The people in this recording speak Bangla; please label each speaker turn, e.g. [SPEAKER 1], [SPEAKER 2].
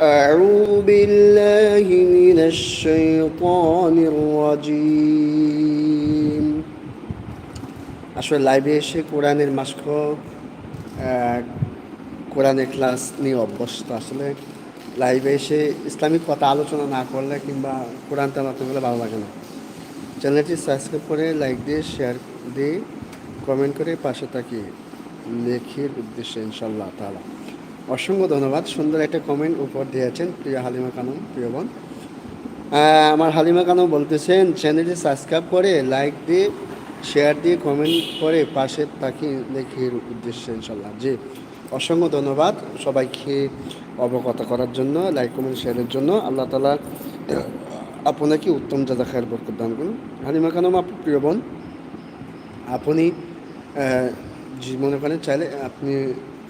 [SPEAKER 1] أعوذ بالله من الشيطان الرجيم আসলে লাইভে এসে কোরআনের মাসখ কোরআনের ক্লাস নিয়ে অভ্যস্ত। আসলে লাইভে এসে ইসলামিক কথা আলোচনা না করলে কিংবা কোরআন তেলাওয়াত করলে ভালো লাগে না। চ্যানেলটি সাবস্ক্রাইব করে লাইক দিয়ে শেয়ার দিয়ে কমেন্ট করে পাশে থাকি লেখির উদ্দেশ্যে ইনশাল্লাহ তাআলা। অসংখ্য ধন্যবাদ। সুন্দর একটা কমেন্ট উপর দিয়েছেন প্রিয় হালিমা খানম, প্রিয় বোন। আমার হালিমা খানম বলতেছেন চ্যানেলটি সাবস্ক্রাইব করে লাইক দিয়ে শেয়ার দিয়ে কমেন্ট করে পাশে থাকি লেখির উদ্দেশ্যে ইনশাল্লাহ। জি, অসংখ্য ধন্যবাদ সবাইকে অবগত করার জন্য, লাইক কমেন্ট শেয়ারের জন্য। আল্লাহ তাআলা আপনাকে উত্তম জাযা খায়ের বরকত দান করুন। হালিমা খানম আপু, প্রিয় বোন, আপনি মনে করেন চাইলে আপনি